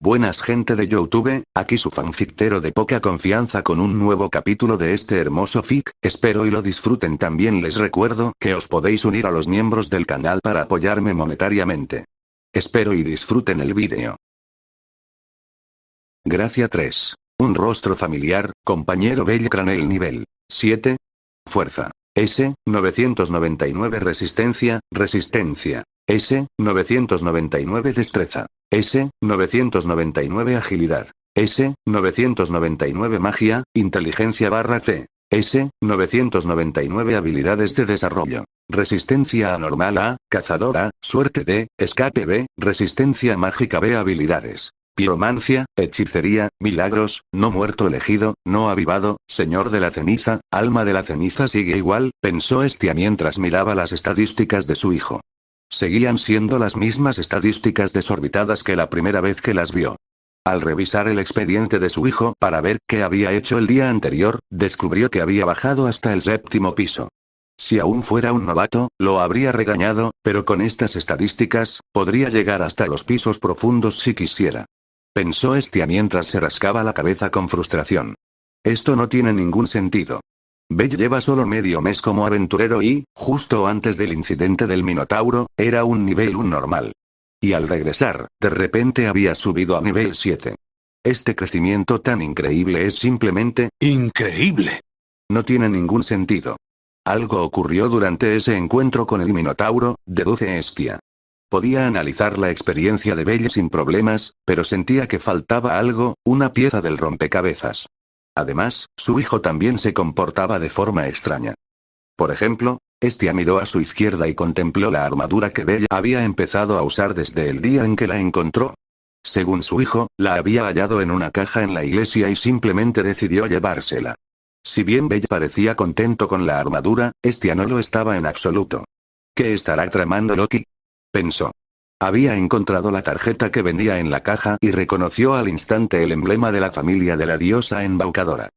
Buenas gente de YouTube, aquí su fanfictero de poca confianza con un nuevo capítulo de este hermoso fic, espero y lo disfruten. También les recuerdo que os podéis unir a los miembros del canal para apoyarme monetariamente. Espero y disfruten el vídeo. Gracia 3. Un rostro familiar, compañero Bellcranel nivel 7. Fuerza. S, 999 resistencia, S, 999 destreza. S, 999 agilidad. S, 999 magia, inteligencia /C. S, 999 habilidades de desarrollo. Resistencia anormal A, cazador A, suerte D, escape B, resistencia mágica B. Habilidades. Piromancia, hechicería, milagros, no muerto elegido, no avivado, señor de la ceniza, alma de la ceniza sigue igual, pensó Estia mientras miraba las estadísticas de su hijo. Seguían siendo las mismas estadísticas desorbitadas que la primera vez que las vio. Al revisar el expediente de su hijo para ver qué había hecho el día anterior, descubrió que había bajado hasta el 7º piso. Si aún fuera un novato, lo habría regañado, pero con estas estadísticas, podría llegar hasta los pisos profundos si quisiera. Pensó Estia mientras se rascaba la cabeza con frustración. Esto no tiene ningún sentido. Bell lleva solo medio mes como aventurero y, justo antes del incidente del Minotauro, era un nivel 1 normal. Y al regresar, de repente había subido a nivel 7. Este crecimiento tan increíble es simplemente increíble. No tiene ningún sentido. Algo ocurrió durante ese encuentro con el Minotauro, deduce Estia. Podía analizar la experiencia de Bell sin problemas, pero sentía que faltaba algo, una pieza del rompecabezas. Además, su hijo también se comportaba de forma extraña. Por ejemplo, Estia miró a su izquierda y contempló la armadura que Bell había empezado a usar desde el día en que la encontró. Según su hijo, la había hallado en una caja en la iglesia y simplemente decidió llevársela. Si bien Bell parecía contento con la armadura, Estia no lo estaba en absoluto. ¿Qué estará tramando Loki?, pensó. Había encontrado la tarjeta que venía en la caja y reconoció al instante el emblema de la familia de la diosa embaucadora.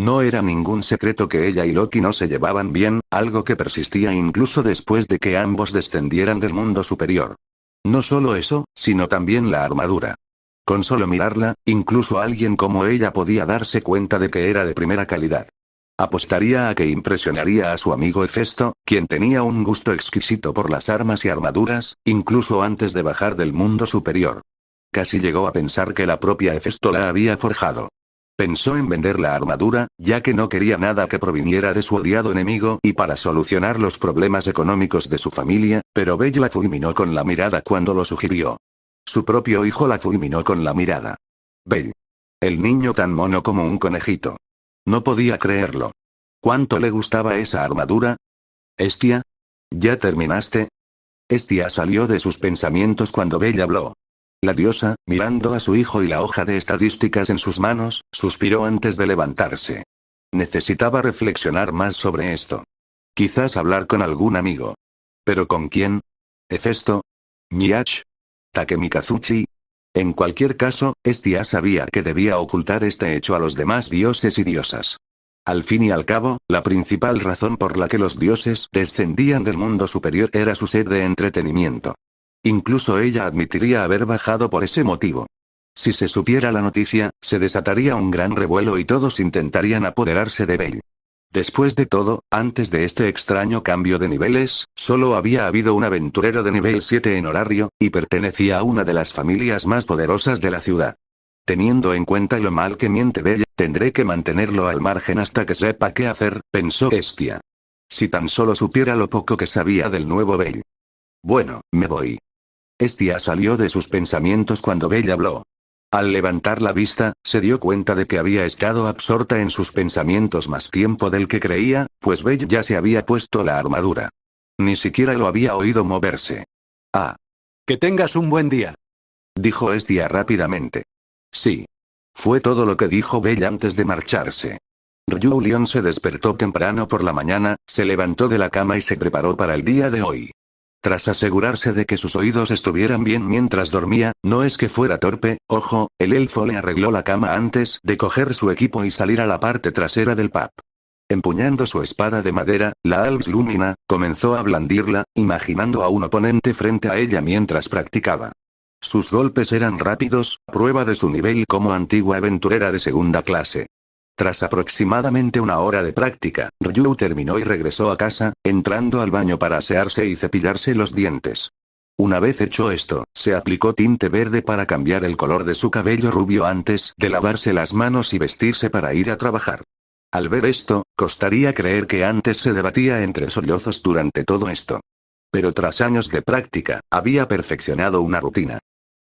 No era ningún secreto que ella y Loki no se llevaban bien, algo que persistía incluso después de que ambos descendieran del mundo superior. No solo eso, sino también la armadura. Con solo mirarla, incluso alguien como ella podía darse cuenta de que era de primera calidad. Apostaría a que impresionaría a su amigo Hefesto, quien tenía un gusto exquisito por las armas y armaduras, incluso antes de bajar del mundo superior. Casi llegó a pensar que la propia Hefesto la había forjado. Pensó en vender la armadura, ya que no quería nada que proviniera de su odiado enemigo y para solucionar los problemas económicos de su familia, pero Bell la fulminó con la mirada cuando lo sugirió. Su propio hijo la fulminó con la mirada. Bell. El niño tan mono como un conejito. No podía creerlo. ¿Cuánto le gustaba esa armadura? ¿Estia? ¿Ya terminaste? Estia salió de sus pensamientos cuando Bell habló. La diosa, mirando a su hijo y la hoja de estadísticas en sus manos, suspiró antes de levantarse. Necesitaba reflexionar más sobre esto. Quizás hablar con algún amigo. ¿Pero con quién? ¿Hefesto? ¿Miach? ¿Takemikazuchi? En cualquier caso, Estia sabía que debía ocultar este hecho a los demás dioses y diosas. Al fin y al cabo, la principal razón por la que los dioses descendían del mundo superior era su sed de entretenimiento. Incluso ella admitiría haber bajado por ese motivo. Si se supiera la noticia, se desataría un gran revuelo y todos intentarían apoderarse de Bell. Después de todo, antes de este extraño cambio de niveles, solo había habido un aventurero de nivel 7 en horario, y pertenecía a una de las familias más poderosas de la ciudad. Teniendo en cuenta lo mal que miente Bell, tendré que mantenerlo al margen hasta que sepa qué hacer, pensó Estia. Si tan solo supiera lo poco que sabía del nuevo Bell. Bueno, me voy. Estia salió de sus pensamientos cuando Bell habló. Al levantar la vista, se dio cuenta de que había estado absorta en sus pensamientos más tiempo del que creía, pues Bell ya se había puesto la armadura. Ni siquiera lo había oído moverse. Ah. Que tengas un buen día, dijo Estia rápidamente. Sí. Fue todo lo que dijo Bell antes de marcharse. Ryu Leon se despertó temprano por la mañana, se levantó de la cama y se preparó para el día de hoy. Tras asegurarse de que sus oídos estuvieran bien mientras dormía, no es que fuera torpe, ojo, el elfo le arregló la cama antes de coger su equipo y salir a la parte trasera del pub. Empuñando su espada de madera, la Alps Lumina, comenzó a blandirla, imaginando a un oponente frente a ella mientras practicaba. Sus golpes eran rápidos, prueba de su nivel como antigua aventurera de segunda clase. Tras aproximadamente una hora de práctica, Ryu terminó y regresó a casa, entrando al baño para asearse y cepillarse los dientes. Una vez hecho esto, se aplicó tinte verde para cambiar el color de su cabello rubio antes de lavarse las manos y vestirse para ir a trabajar. Al ver esto, costaría creer que antes se debatía entre sollozos durante todo esto. Pero tras años de práctica, había perfeccionado una rutina.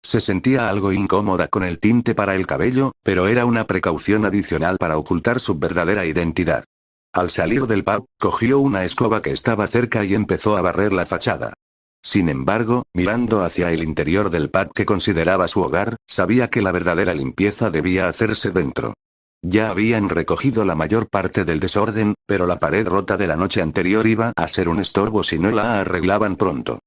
Se sentía algo incómoda con el tinte para el cabello, pero era una precaución adicional para ocultar su verdadera identidad. Al salir del pub, cogió una escoba que estaba cerca y empezó a barrer la fachada. Sin embargo, mirando hacia el interior del pub que consideraba su hogar, sabía que la verdadera limpieza debía hacerse dentro. Ya habían recogido la mayor parte del desorden, pero la pared rota de la noche anterior iba a ser un estorbo si no la arreglaban pronto.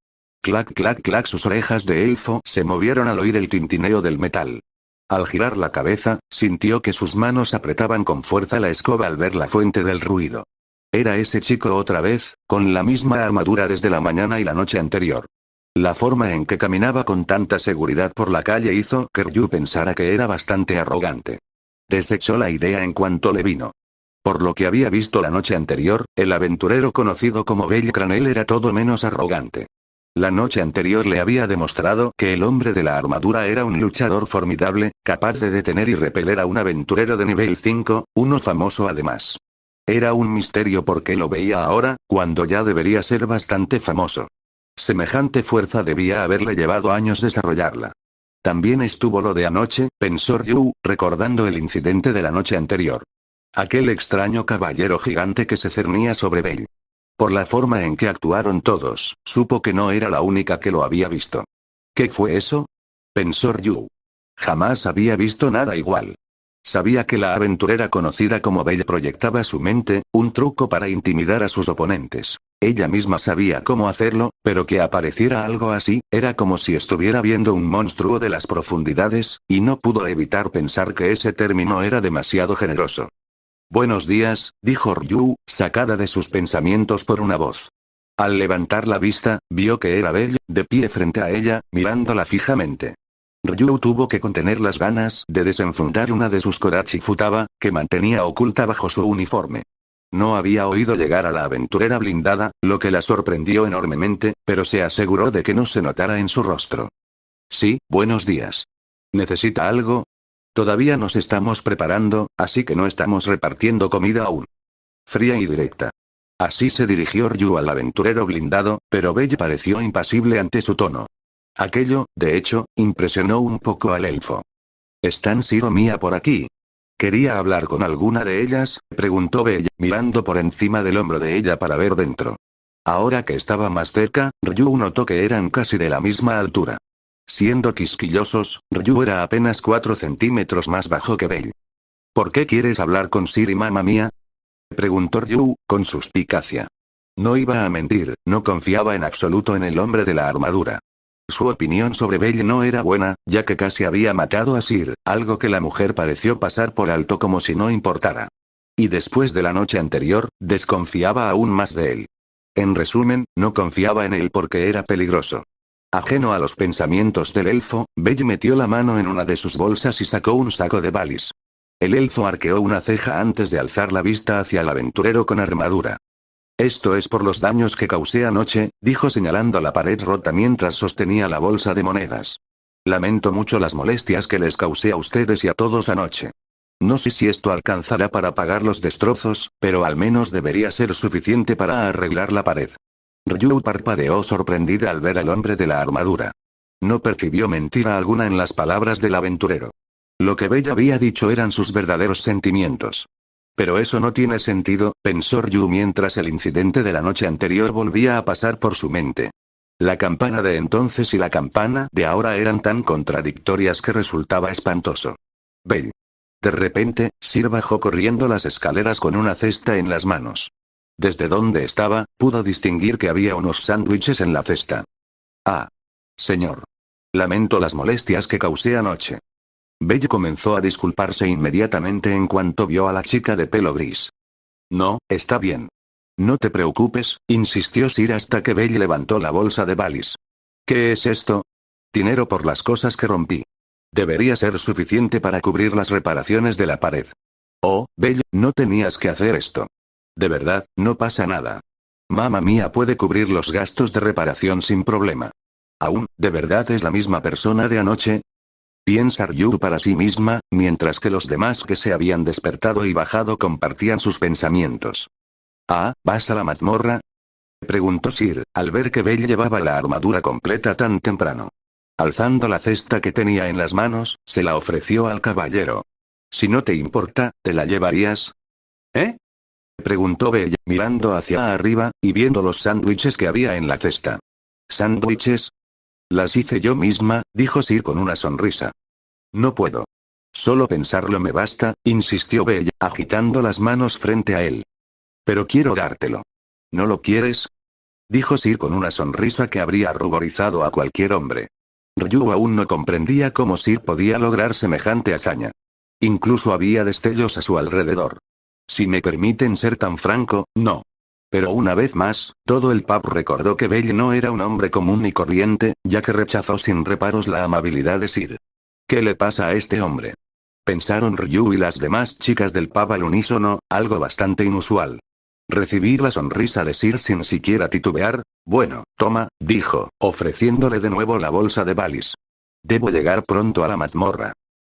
Clac clac clac, sus orejas de elfo se movieron al oír el tintineo del metal. Al girar la cabeza, sintió que sus manos apretaban con fuerza la escoba al ver la fuente del ruido. Era ese chico otra vez, con la misma armadura desde la mañana y la noche anterior. La forma en que caminaba con tanta seguridad por la calle hizo que Ryu pensara que era bastante arrogante. Desechó la idea en cuanto le vino. Por lo que había visto la noche anterior, el aventurero conocido como Belcranel era todo menos arrogante. La noche anterior le había demostrado que el hombre de la armadura era un luchador formidable, capaz de detener y repeler a un aventurero de nivel 5, uno famoso además. Era un misterio por qué lo veía ahora, cuando ya debería ser bastante famoso. Semejante fuerza debía haberle llevado años desarrollarla. También estuvo lo de anoche, pensó Ryu, recordando el incidente de la noche anterior. Aquel extraño caballero gigante que se cernía sobre Bell. Por la forma en que actuaron todos, supo que no era la única que lo había visto. ¿Qué fue eso?, pensó Ryu. Jamás había visto nada igual. Sabía que la aventurera conocida como Belle proyectaba su mente, un truco para intimidar a sus oponentes. Ella misma sabía cómo hacerlo, pero que apareciera algo así, era como si estuviera viendo un monstruo de las profundidades, y no pudo evitar pensar que ese término era demasiado generoso. Buenos días, dijo Ryu, sacada de sus pensamientos por una voz. Al levantar la vista, vio que era Belle, de pie frente a ella, mirándola fijamente. Ryu tuvo que contener las ganas de desenfundar una de sus Korachi Futaba, que mantenía oculta bajo su uniforme. No había oído llegar a la aventurera blindada, lo que la sorprendió enormemente, pero se aseguró de que no se notara en su rostro. Sí, buenos días. ¿Necesita algo? Todavía nos estamos preparando, así que no estamos repartiendo comida aún. Fría y directa. Así se dirigió Ryu al aventurero blindado, pero Belle pareció impasible ante su tono. Aquello, de hecho, impresionó un poco al elfo. ¿Están Shiro Mia por aquí? ¿Quería hablar con alguna de ellas?, preguntó Belle, mirando por encima del hombro de ella para ver dentro. Ahora que estaba más cerca, Ryu notó que eran casi de la misma altura. Siendo quisquillosos, Ryu era apenas 4 centímetros más bajo que Belle. ¿Por qué quieres hablar con Shiri, mamá mía?, preguntó Ryu, con suspicacia. No iba a mentir, no confiaba en absoluto en el hombre de la armadura. Su opinión sobre Belle no era buena, ya que casi había matado a Sir, algo que la mujer pareció pasar por alto como si no importara. Y después de la noche anterior, desconfiaba aún más de él. En resumen, no confiaba en él porque era peligroso. Ajeno a los pensamientos del elfo, Belle metió la mano en una de sus bolsas y sacó un saco de balis. El elfo arqueó una ceja antes de alzar la vista hacia el aventurero con armadura. Esto es por los daños que causé anoche, dijo señalando la pared rota mientras sostenía la bolsa de monedas. Lamento mucho las molestias que les causé a ustedes y a todos anoche. No sé si esto alcanzará para pagar los destrozos, pero al menos debería ser suficiente para arreglar la pared. Ryu parpadeó sorprendida al ver al hombre de la armadura. No percibió mentira alguna en las palabras del aventurero. Lo que Belle había dicho eran sus verdaderos sentimientos. Pero eso no tiene sentido, pensó Ryu mientras el incidente de la noche anterior volvía a pasar por su mente. La campana de entonces y la campana de ahora eran tan contradictorias que resultaba espantoso. Belle. De repente, Sir bajó corriendo las escaleras con una cesta en las manos. Desde donde estaba, pudo distinguir que había unos sándwiches en la cesta. Ah. Señor. Lamento las molestias que causé anoche. Belle comenzó a disculparse inmediatamente en cuanto vio a la chica de pelo gris. No, está bien. No te preocupes, insistió Sir hasta que Belle levantó la bolsa de balis. ¿Qué es esto? dinero por las cosas que rompí. Debería ser suficiente para cubrir las reparaciones de la pared. Oh, Belle, no tenías que hacer esto. De verdad, no pasa nada. Mamma mía puede cubrir los gastos de reparación sin problema. ¿Aún, de verdad es la misma persona de anoche? Piensa Ryu para sí misma, mientras que los demás que se habían despertado y bajado compartían sus pensamientos. Ah, ¿vas a la mazmorra? Preguntó Sir, al ver que Belle llevaba la armadura completa tan temprano. Alzando la cesta que tenía en las manos, se la ofreció al caballero. Si no te importa, ¿te la llevarías? ¿Eh? Preguntó Belle, mirando hacia arriba, y viendo los sándwiches que había en la cesta. ¿Sándwiches? Las hice yo misma, dijo Sir con una sonrisa. No puedo. Solo pensarlo me basta, insistió Belle, agitando las manos frente a él. Pero quiero dártelo. ¿No lo quieres? Dijo Sir con una sonrisa que habría ruborizado a cualquier hombre. Ryu aún no comprendía cómo Sir podía lograr semejante hazaña. Incluso había destellos a su alrededor. Si me permiten ser tan franco, no. Pero una vez más, todo el pub recordó que Belle no era un hombre común y corriente, ya que rechazó sin reparos la amabilidad de Sir. ¿Qué le pasa a este hombre? Pensaron Ryu y las demás chicas del pub al unísono, algo bastante inusual. Recibir la sonrisa de Sir sin siquiera titubear. Bueno, toma, dijo, ofreciéndole de nuevo la bolsa de Balis. Debo llegar pronto a la mazmorra.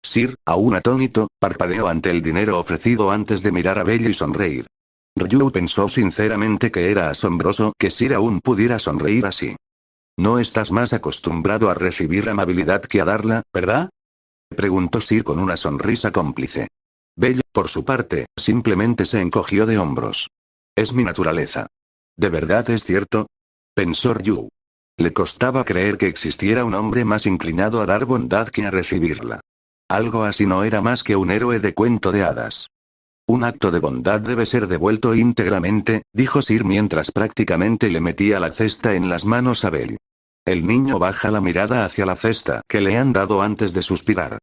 Sir, aún atónito, parpadeó ante el dinero ofrecido antes de mirar a Belle y sonreír. Ryu pensó sinceramente que era asombroso que Sir aún pudiera sonreír así. No estás más acostumbrado a recibir amabilidad que a darla, ¿verdad? Preguntó Sir con una sonrisa cómplice. Belle, por su parte, simplemente se encogió de hombros. Es mi naturaleza. ¿De verdad es cierto? Pensó Ryu. Le costaba creer que existiera un hombre más inclinado a dar bondad que a recibirla. Algo así no era más que un héroe de cuento de hadas. Un acto de bondad debe ser devuelto íntegramente, dijo Sir mientras prácticamente le metía la cesta en las manos a Belle. El niño baja la mirada hacia la cesta que le han dado antes de suspirar.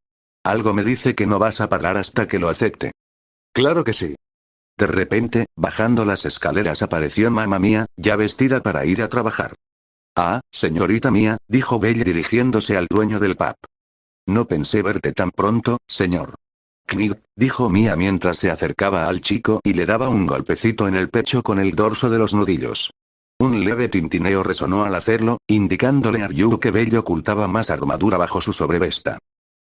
Algo me dice que no vas a parar hasta que lo acepte. Claro que sí. De repente, bajando las escaleras apareció Mamma Mía, ya vestida para ir a trabajar. Ah, señorita mía, dijo Belle dirigiéndose al dueño del pub. No pensé verte tan pronto, señor. Knig, dijo Mía mientras se acercaba al chico y le daba un golpecito en el pecho con el dorso de los nudillos. Un leve tintineo resonó al hacerlo, indicándole a Ryu que Belle ocultaba más armadura bajo su sobrevesta.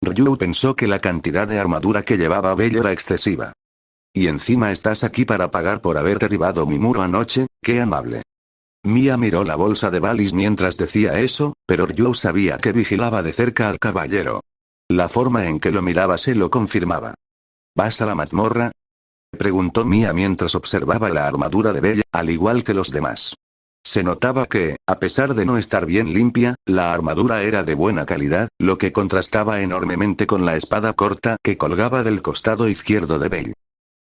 Ryu pensó que la cantidad de armadura que llevaba Belle era excesiva. Y encima estás aquí para pagar por haber derribado mi muro anoche, qué amable. Mía miró la bolsa de Balis mientras decía eso, pero Ryu sabía que vigilaba de cerca al caballero. La forma en que lo miraba se lo confirmaba. ¿Vas a la mazmorra? Preguntó Mía mientras observaba la armadura de Belle, al igual que los demás. Se notaba que, a pesar de no estar bien limpia, la armadura era de buena calidad, lo que contrastaba enormemente con la espada corta que colgaba del costado izquierdo de Belle.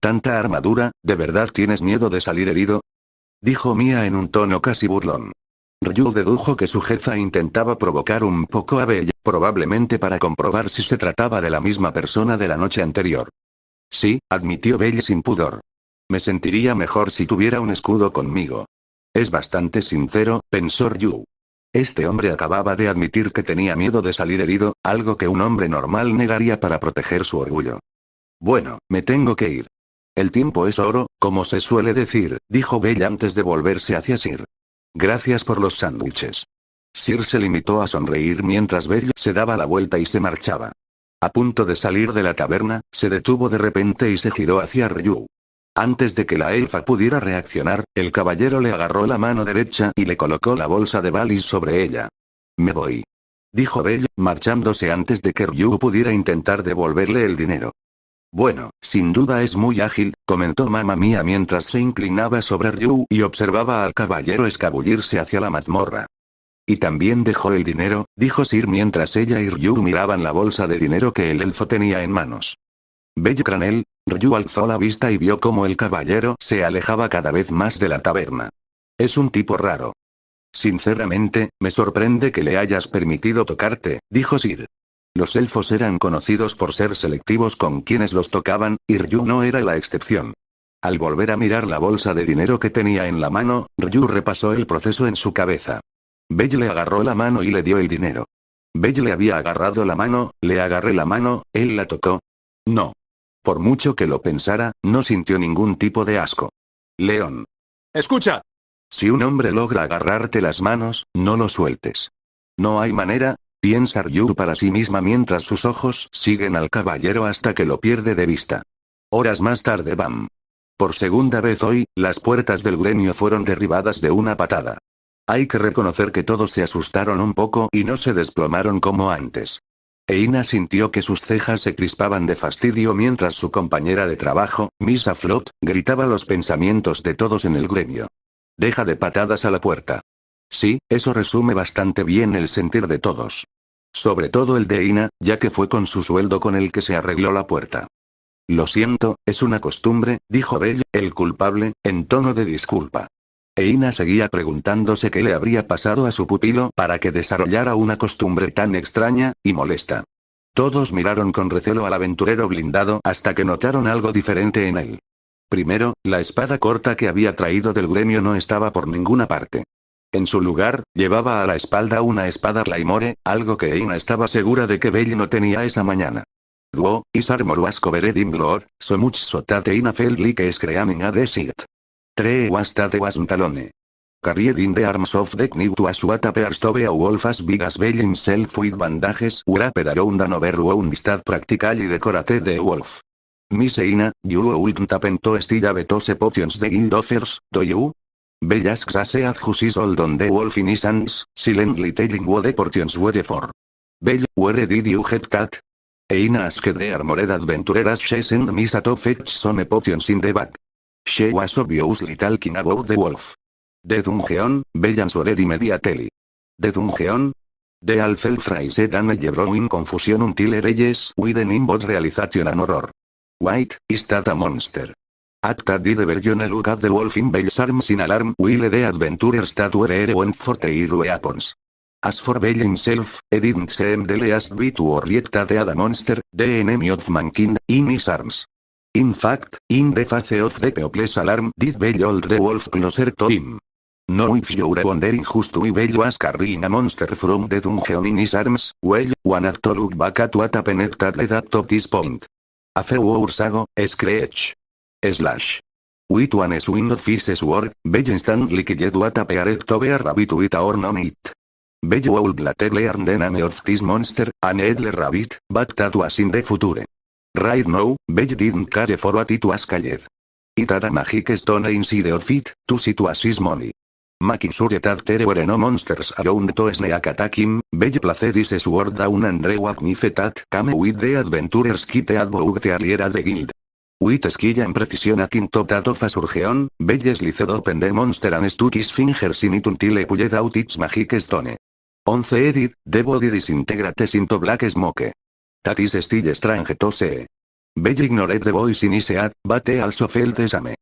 ¿Tanta armadura, de verdad tienes miedo de salir herido? Dijo Mía en un tono casi burlón. Ryu dedujo que su jefa intentaba provocar un poco a Belle, probablemente para comprobar si se trataba de la misma persona de la noche anterior. Sí, admitió Belle sin pudor. Me sentiría mejor si tuviera un escudo conmigo. Es bastante sincero, pensó Ryu. Este hombre acababa de admitir que tenía miedo de salir herido, algo que un hombre normal negaría para proteger su orgullo. Bueno, me tengo que ir. El tiempo es oro, como se suele decir, dijo Belle antes de volverse hacia Sir. Gracias por los sándwiches. Sir se limitó a sonreír mientras Belle se daba la vuelta y se marchaba. A punto de salir de la taberna, se detuvo de repente y se giró hacia Ryu. Antes de que la elfa pudiera reaccionar, el caballero le agarró la mano derecha y le colocó la bolsa de Balis sobre ella. Me voy. Dijo Belle, marchándose antes de que Ryu pudiera intentar devolverle el dinero. Bueno, sin duda es muy ágil, comentó Mamma Mía mientras se inclinaba sobre Ryu y observaba al caballero escabullirse hacia la mazmorra. Y también dejó el dinero, dijo Sir mientras ella y Ryu miraban la bolsa de dinero que el elfo tenía en manos. Bello Cranel, Ryu alzó la vista y vio cómo el caballero se alejaba cada vez más de la taberna. Es un tipo raro. Sinceramente, me sorprende que le hayas permitido tocarte, dijo Sir. Los elfos eran conocidos por ser selectivos con quienes los tocaban, y Ryu no era la excepción. Al volver a mirar la bolsa de dinero que tenía en la mano, Ryu repasó el proceso en su cabeza. Belle le agarró la mano y le dio el dinero. Bello le había agarrado la mano, le agarré la mano, él la tocó. No. Por mucho que lo pensara, no sintió ningún tipo de asco. León. Escucha. Si un hombre logra agarrarte las manos, no lo sueltes. No hay manera, piensa Ryu para sí misma mientras sus ojos siguen al caballero hasta que lo pierde de vista. Horas más tarde, bam. Por segunda vez hoy, las puertas del gremio fueron derribadas de una patada. Hay que reconocer que todos se asustaron un poco y no se desplomaron como antes. Eina sintió que sus cejas se crispaban de fastidio mientras su compañera de trabajo, Miss Aflot, gritaba los pensamientos de todos en el gremio. Deja de patadas a la puerta. Sí, eso resume bastante bien el sentir de todos. Sobre todo el de Eina, ya que fue con su sueldo con el que se arregló la puerta. Lo siento, es una costumbre, dijo Bell, el culpable, en tono de disculpa. Eina seguía preguntándose qué le habría pasado a su pupilo para que desarrollara una costumbre tan extraña y molesta. Todos miraron con recelo al aventurero blindado hasta que notaron algo diferente en él. Primero, la espada corta que había traído del gremio no estaba por ninguna parte. En su lugar, llevaba a la espalda una espada Claymore, algo que Eina estaba segura de que Bell no tenía esa mañana. Duo, Isar Moruasco Veredim Glor, so much sotate Ina Feldli que es creaming a desit. Tree wastate wasntalone. Carried the arms of the knight to asuata pearstove a wolf as big as Bell himself with bandages wrapped around an overwound stad practically decorate the wolf. Miss Eina, you ultim tapento estilla betose potions de guild offers, do you? Bell asks as who is old on the wolf in his hands, silently telling what the portions were for. Bell, where did you get cat? Eina asked the armored adventurers she sent Miss to fetch some potions in the back. She was obviously talking about the wolf. The dungeon, Bell answered immediately. The dungeon? The Alfeld phrase and Yebro in confusion until reyes with an inbot realization and horror. Wait, is that a monster? At that did Berjone look at the wolf in Bell's arms in alarm while the adventurers that were went for their weapons. As for Bell himself, he didn't seem the least bit worried that the monster, the enemy of mankind, in his arms. In fact, in the face of the people's alarm did Bell hold the wolf closer to him. No if you're wondering just why Bell was carrying a monster from the dungeon in his arms, well, one had to look back at what happened that led up to this point. A few hours ago, Screech. Slash. With one swing of his sword, Bell instantly killed what appeared to be a rabbit with a horn on it. Bell would later learn the name of this monster, an edle rabbit, but that was in the future. Right now, Bell didn't care for what it was called. It had a magic stone inside of it, to sit to assist money. Making sure that there were no monsters around to sneak attack him, Bell placed his sword down and walked that came with the adventurers kit at bouged earlier at the guild. With skill and precision akin to that of a surgeon, Bell sliced open the monster and stuck his fingers in it until he pulled out its magic stone. Once edit, the body disintegrates into black smoke. That is still strange to see. Bell ignored the voice in his head, but he also felt the same.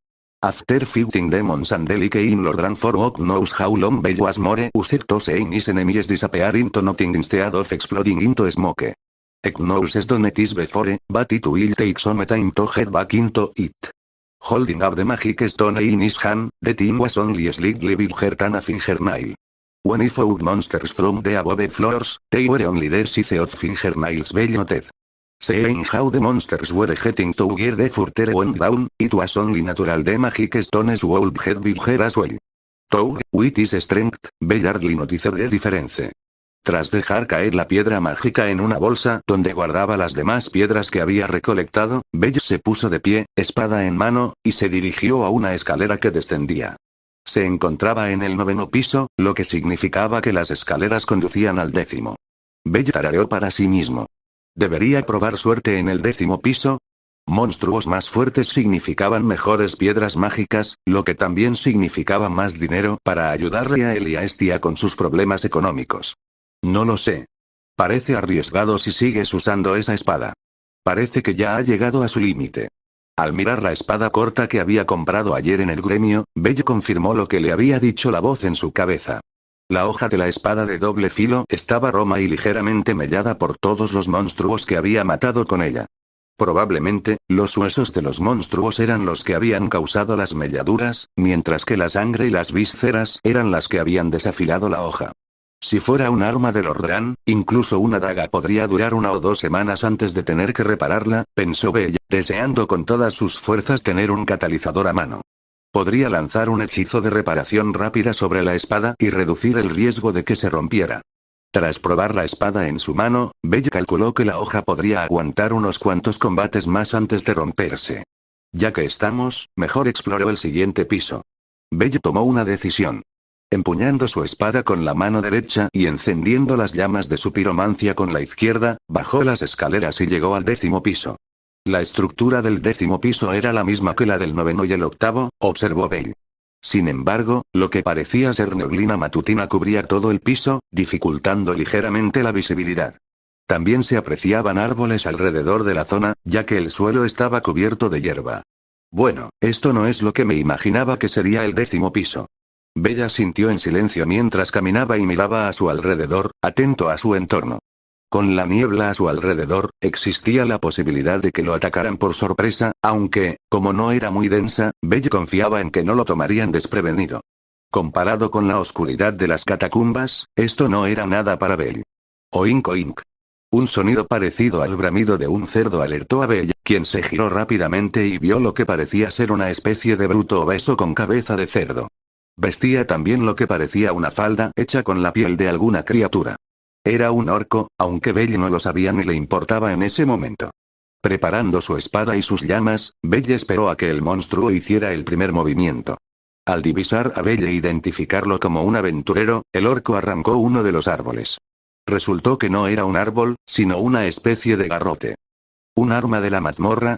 After fighting demons and delicate in Lord Ranford God knows how long Bell was more used to seeing his enemies disappear into nothing instead of exploding into smoke. Acknowledges done it is before, but it will take some time to get back into it. Holding up the magic stone in his hand, the thing was only slightly bigger than a fingernail. When he fought monsters from the above floors, they were only the size of fingernails Bell noted. Seeing how the monsters were getting together further went down, it was only natural the magic stones would get bigger as well. Though, with his strength, Bell hardly noticed the difference. Tras dejar caer la piedra mágica en una bolsa donde guardaba las demás piedras que había recolectado, Bell se puso de pie, espada en mano, y se dirigió a una escalera que descendía. Se encontraba en el 9º piso, lo que significaba que las escaleras conducían al 10º. Bell tarareó para sí mismo. ¿Debería probar suerte en el 10º piso? Monstruos más fuertes significaban mejores piedras mágicas, lo que también significaba más dinero para ayudarle a él y a Estia con sus problemas económicos. No lo sé. Parece arriesgado si sigues usando esa espada. Parece que ya ha llegado a su límite. Al mirar la espada corta que había comprado ayer en el gremio, Bell confirmó lo que le había dicho la voz en su cabeza. La hoja de la espada de doble filo estaba roma y ligeramente mellada por todos los monstruos que había matado con ella. Probablemente, los huesos de los monstruos eran los que habían causado las melladuras, mientras que la sangre y las vísceras eran las que habían desafilado la hoja. Si fuera un arma de Lordran, incluso una daga podría durar 1 o 2 semanas antes de tener que repararla, pensó Bella, deseando con todas sus fuerzas tener un catalizador a mano. Podría lanzar un hechizo de reparación rápida sobre la espada y reducir el riesgo de que se rompiera. Tras probar la espada en su mano, Bella calculó que la hoja podría aguantar unos cuantos combates más antes de romperse. Ya que estamos, mejor exploró el siguiente piso. Bella tomó una decisión. Empuñando su espada con la mano derecha y encendiendo las llamas de su piromancia con la izquierda, bajó las escaleras y llegó al 10º piso. La estructura del 10º piso era la misma que la del 9º y el 8º, observó Bell. Sin embargo, lo que parecía ser neblina matutina cubría todo el piso, dificultando ligeramente la visibilidad. También se apreciaban árboles alrededor de la zona, ya que el suelo estaba cubierto de hierba. Bueno, esto no es lo que me imaginaba que sería el 10º piso. Bella sintió en silencio mientras caminaba y miraba a su alrededor, atento a su entorno. Con la niebla a su alrededor, existía la posibilidad de que lo atacaran por sorpresa, aunque, como no era muy densa, Bella confiaba en que no lo tomarían desprevenido. Comparado con la oscuridad de las catacumbas, esto no era nada para Bella. Oink oink. Un sonido parecido al bramido de un cerdo alertó a Bella, quien se giró rápidamente y vio lo que parecía ser una especie de bruto obeso con cabeza de cerdo. Vestía también lo que parecía una falda hecha con la piel de alguna criatura. Era un orco, aunque Bella no lo sabía ni le importaba en ese momento. Preparando su espada y sus llamas, Bella esperó a que el monstruo hiciera el primer movimiento. Al divisar a Bella e identificarlo como un aventurero, el orco arrancó uno de los árboles. Resultó que no era un árbol, sino una especie de garrote. ¿Un arma de la mazmorra?,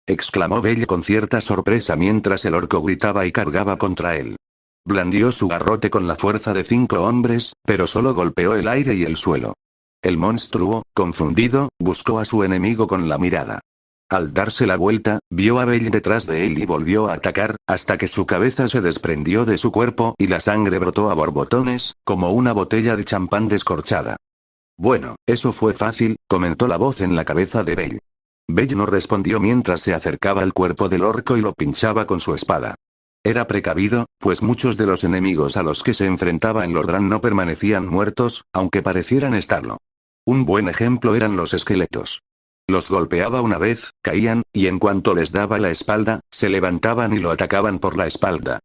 exclamó Bella con cierta sorpresa mientras el orco gritaba y cargaba contra él. Blandió su garrote con la fuerza de 5 hombres, pero solo golpeó el aire y el suelo. El monstruo, confundido, buscó a su enemigo con la mirada. Al darse la vuelta, vio a Bell detrás de él y volvió a atacar, hasta que su cabeza se desprendió de su cuerpo y la sangre brotó a borbotones, como una botella de champán descorchada. Bueno, eso fue fácil, comentó la voz en la cabeza de Bell. Bell no respondió mientras se acercaba al cuerpo del orco y lo pinchaba con su espada. Era precavido, pues muchos de los enemigos a los que se enfrentaba en Lordran no permanecían muertos, aunque parecieran estarlo. Un buen ejemplo eran los esqueletos. Los golpeaba una vez, caían, y en cuanto les daba la espalda, se levantaban y lo atacaban por la espalda.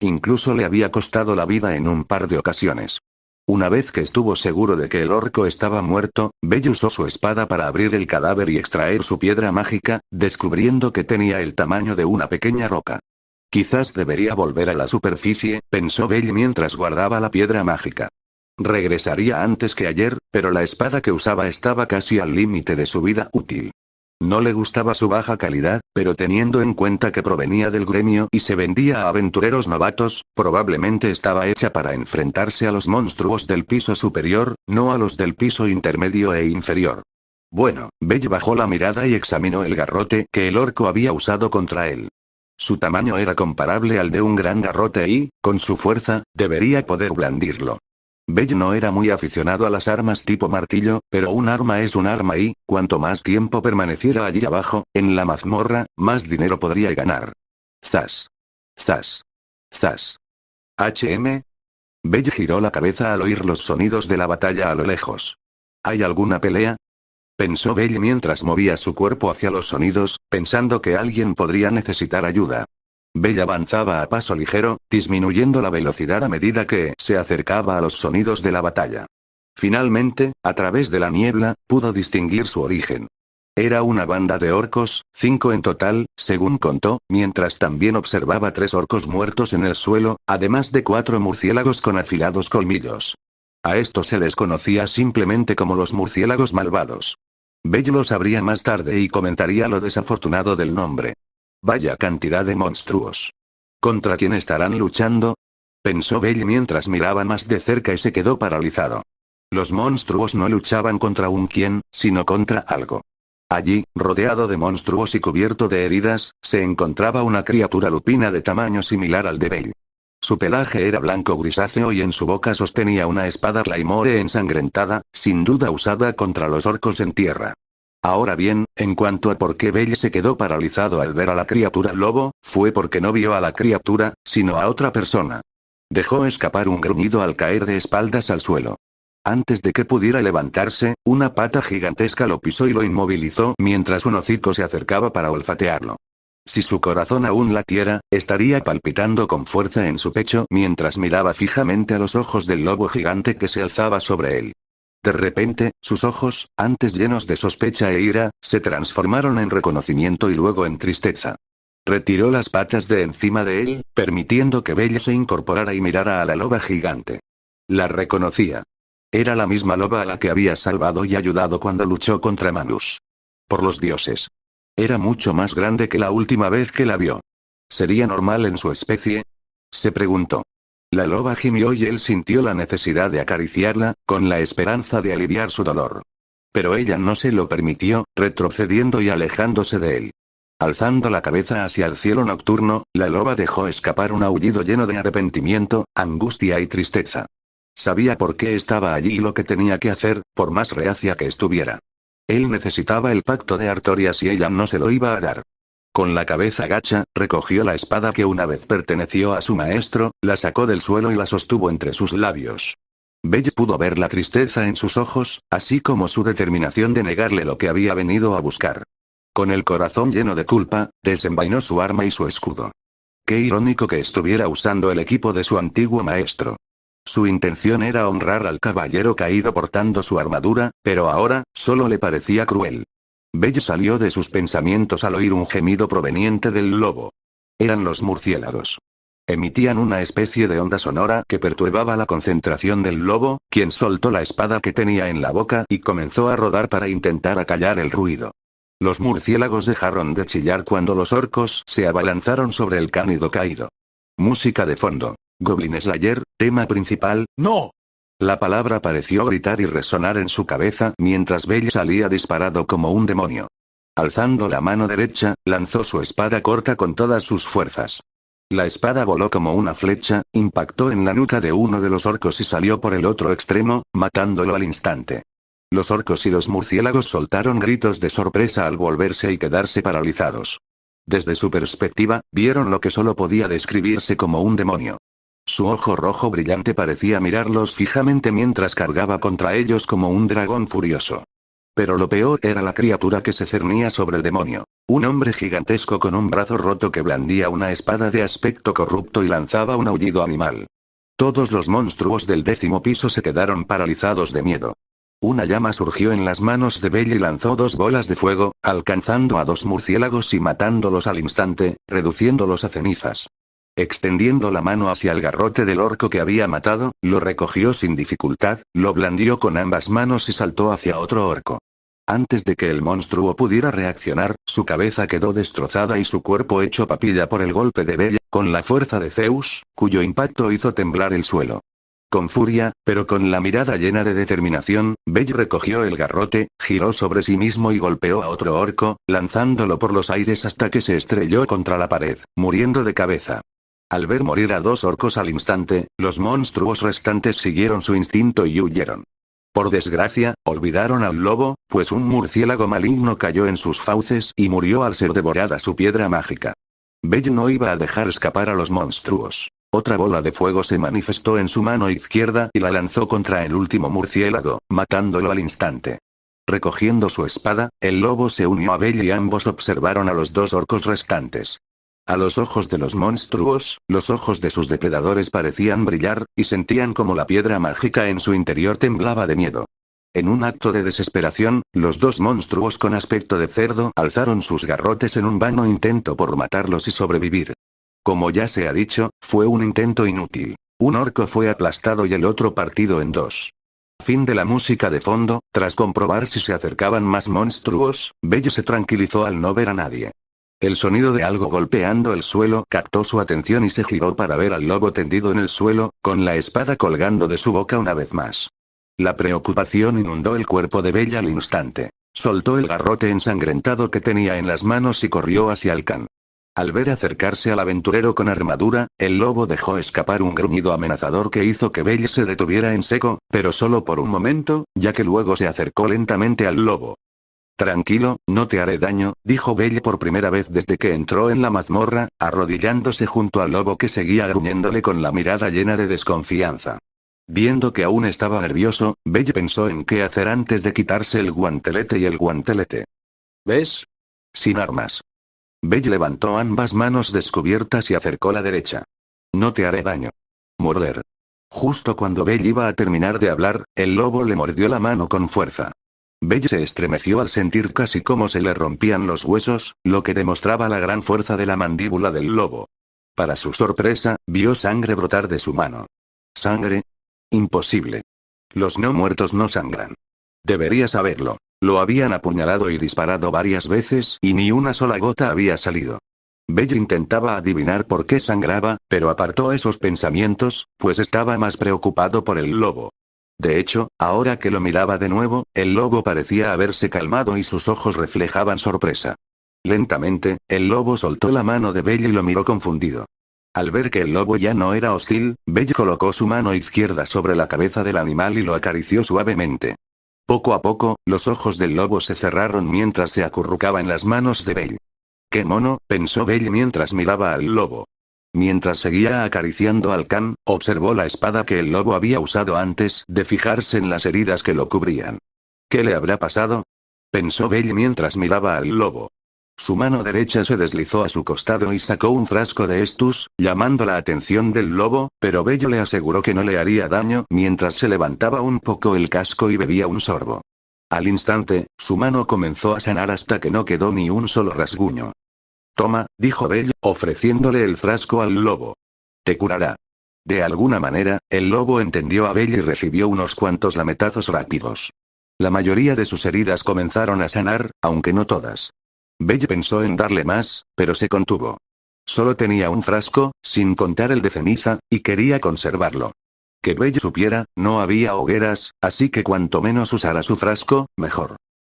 Incluso le había costado la vida en un par de ocasiones. Una vez que estuvo seguro de que el orco estaba muerto, Bell usó su espada para abrir el cadáver y extraer su piedra mágica, descubriendo que tenía el tamaño de una pequeña roca. Quizás debería volver a la superficie, pensó Bell mientras guardaba la piedra mágica. Regresaría antes que ayer, pero la espada que usaba estaba casi al límite de su vida útil. No le gustaba su baja calidad, pero teniendo en cuenta que provenía del gremio y se vendía a aventureros novatos, probablemente estaba hecha para enfrentarse a los monstruos del piso superior, no a los del piso intermedio e inferior. Bueno, Bell bajó la mirada y examinó el garrote que el orco había usado contra él. Su tamaño era comparable al de un gran garrote y, con su fuerza, debería poder blandirlo. Bell no era muy aficionado a las armas tipo martillo, pero un arma es un arma y, cuanto más tiempo permaneciera allí abajo, en la mazmorra, más dinero podría ganar. Zas. Zas. Zas. Bell giró la cabeza al oír los sonidos de la batalla a lo lejos. ¿Hay alguna pelea?, pensó Bell mientras movía su cuerpo hacia los sonidos, pensando que alguien podría necesitar ayuda. Bell avanzaba a paso ligero, disminuyendo la velocidad a medida que se acercaba a los sonidos de la batalla. Finalmente, a través de la niebla, pudo distinguir su origen. Era una banda de orcos, 5 en total, según contó, mientras también observaba 3 orcos muertos en el suelo, además de 4 murciélagos con afilados colmillos. A estos se les conocía simplemente como los murciélagos malvados. Bell lo sabría más tarde y comentaría lo desafortunado del nombre. Vaya cantidad de monstruos. ¿Contra quién estarán luchando?, pensó Bell mientras miraba más de cerca y se quedó paralizado. Los monstruos no luchaban contra un quién, sino contra algo. Allí, rodeado de monstruos y cubierto de heridas, se encontraba una criatura lupina de tamaño similar al de Bell. Su pelaje era blanco grisáceo y en su boca sostenía una espada claymore ensangrentada, sin duda usada contra los orcos en tierra. Ahora bien, en cuanto a por qué Bell se quedó paralizado al ver a la criatura lobo, fue porque no vio a la criatura, sino a otra persona. Dejó escapar un gruñido al caer de espaldas al suelo. Antes de que pudiera levantarse, una pata gigantesca lo pisó y lo inmovilizó mientras un hocico se acercaba para olfatearlo. Si su corazón aún latiera, estaría palpitando con fuerza en su pecho mientras miraba fijamente a los ojos del lobo gigante que se alzaba sobre él. De repente, sus ojos, antes llenos de sospecha e ira, se transformaron en reconocimiento y luego en tristeza. Retiró las patas de encima de él, permitiendo que Belle se incorporara y mirara a la loba gigante. La reconocía. Era la misma loba a la que había salvado y ayudado cuando luchó contra Manus. Por los dioses. Era mucho más grande que la última vez que la vio. ¿Sería normal en su especie? Se preguntó. La loba gimió y él sintió la necesidad de acariciarla, con la esperanza de aliviar su dolor. Pero ella no se lo permitió, retrocediendo y alejándose de él. Alzando la cabeza hacia el cielo nocturno, la loba dejó escapar un aullido lleno de arrepentimiento, angustia y tristeza. Sabía por qué estaba allí y lo que tenía que hacer, por más reacia que estuviera. Él necesitaba el pacto de Artorias y ella no se lo iba a dar. Con la cabeza gacha, recogió la espada que una vez perteneció a su maestro, la sacó del suelo y la sostuvo entre sus labios. Belle pudo ver la tristeza en sus ojos, así como su determinación de negarle lo que había venido a buscar. Con el corazón lleno de culpa, desenvainó su arma y su escudo. Qué irónico que estuviera usando el equipo de su antiguo maestro. Su intención era honrar al caballero caído portando su armadura, pero ahora, solo le parecía cruel. Belle salió de sus pensamientos al oír un gemido proveniente del lobo. Eran los murciélagos. Emitían una especie de onda sonora que perturbaba la concentración del lobo, quien soltó la espada que tenía en la boca y comenzó a rodar para intentar acallar el ruido. Los murciélagos dejaron de chillar cuando los orcos se abalanzaron sobre el cánido caído. Música de fondo. Goblin Slayer, tema principal. ¡No! La palabra pareció gritar y resonar en su cabeza mientras Belle salía disparado como un demonio. Alzando la mano derecha, lanzó su espada corta con todas sus fuerzas. La espada voló como una flecha, impactó en la nuca de uno de los orcos y salió por el otro extremo, matándolo al instante. Los orcos y los murciélagos soltaron gritos de sorpresa al volverse y quedarse paralizados. Desde su perspectiva, vieron lo que solo podía describirse como un demonio. Su ojo rojo brillante parecía mirarlos fijamente mientras cargaba contra ellos como un dragón furioso. Pero lo peor era la criatura que se cernía sobre el demonio. Un hombre gigantesco con un brazo roto que blandía una espada de aspecto corrupto y lanzaba un aullido animal. Todos los monstruos del 10º piso se quedaron paralizados de miedo. Una llama surgió en las manos de Belle y lanzó 2 bolas de fuego, alcanzando a 2 murciélagos y matándolos al instante, reduciéndolos a cenizas. Extendiendo la mano hacia el garrote del orco que había matado, lo recogió sin dificultad, lo blandió con ambas manos y saltó hacia otro orco. Antes de que el monstruo pudiera reaccionar, su cabeza quedó destrozada y su cuerpo hecho papilla por el golpe de Belle, con la fuerza de Zeus, cuyo impacto hizo temblar el suelo. Con furia, pero con la mirada llena de determinación, Belle recogió el garrote, giró sobre sí mismo y golpeó a otro orco, lanzándolo por los aires hasta que se estrelló contra la pared, muriendo de cabeza. Al ver morir a 2 orcos al instante, los monstruos restantes siguieron su instinto y huyeron. Por desgracia, olvidaron al lobo, pues un murciélago maligno cayó en sus fauces y murió al ser devorada su piedra mágica. Belle no iba a dejar escapar a los monstruos. Otra bola de fuego se manifestó en su mano izquierda y la lanzó contra el último murciélago, matándolo al instante. Recogiendo su espada, el lobo se unió a Belle y ambos observaron a los 2 orcos restantes. A los ojos de los monstruos, los ojos de sus depredadores parecían brillar, y sentían como la piedra mágica en su interior temblaba de miedo. En un acto de desesperación, los 2 monstruos con aspecto de cerdo alzaron sus garrotes en un vano intento por matarlos y sobrevivir. Como ya se ha dicho, fue un intento inútil. Un orco fue aplastado y el otro partido en 2. Fin de la música de fondo. Tras comprobar si se acercaban más monstruos, Belle se tranquilizó al no ver a nadie. El sonido de algo golpeando el suelo captó su atención y se giró para ver al lobo tendido en el suelo, con la espada colgando de su boca una vez más. La preocupación inundó el cuerpo de Belle al instante. Soltó el garrote ensangrentado que tenía en las manos y corrió hacia el can. Al ver acercarse al aventurero con armadura, el lobo dejó escapar un gruñido amenazador que hizo que Belle se detuviera en seco, pero solo por un momento, ya que luego se acercó lentamente al lobo. Tranquilo, no te haré daño, dijo Belle por primera vez desde que entró en la mazmorra, arrodillándose junto al lobo que seguía gruñéndole con la mirada llena de desconfianza. Viendo que aún estaba nervioso, Belle pensó en qué hacer antes de quitarse el guantelete y el guantelete. ¿Ves? Sin armas. Belle levantó ambas manos descubiertas y acercó la derecha. No te haré daño. Morder. Justo cuando Belle iba a terminar de hablar, el lobo le mordió la mano con fuerza. Belle se estremeció al sentir casi como se le rompían los huesos, lo que demostraba la gran fuerza de la mandíbula del lobo. Para su sorpresa, vio sangre brotar de su mano. ¿Sangre? Imposible. Los no muertos no sangran. Debería saberlo. Lo habían apuñalado y disparado varias veces y ni una sola gota había salido. Belle intentaba adivinar por qué sangraba, pero apartó esos pensamientos, pues estaba más preocupado por el lobo. De hecho, ahora que lo miraba de nuevo, el lobo parecía haberse calmado y sus ojos reflejaban sorpresa. Lentamente, el lobo soltó la mano de Belle y lo miró confundido. Al ver que el lobo ya no era hostil, Belle colocó su mano izquierda sobre la cabeza del animal y lo acarició suavemente. Poco a poco, los ojos del lobo se cerraron mientras se acurrucaba en las manos de Belle. «¡Qué mono!», pensó Belle mientras miraba al lobo. Mientras seguía acariciando al can, observó la espada que el lobo había usado antes de fijarse en las heridas que lo cubrían. «¿Qué le habrá pasado?», pensó Belle mientras miraba al lobo. Su mano derecha se deslizó a su costado y sacó un frasco de estus, llamando la atención del lobo, pero Belle le aseguró que no le haría daño mientras se levantaba un poco el casco y bebía un sorbo. Al instante, su mano comenzó a sanar hasta que no quedó ni un solo rasguño. «Toma», dijo Belle, ofreciéndole el frasco al lobo. «Te curará». De alguna manera, el lobo entendió a Belle y recibió unos cuantos lametazos rápidos. La mayoría de sus heridas comenzaron a sanar, aunque no todas. Belle pensó en darle más, pero se contuvo. Solo tenía un frasco, sin contar el de ceniza, y quería conservarlo. Que Belle supiera, no había hogueras, así que cuanto menos usara su frasco, mejor.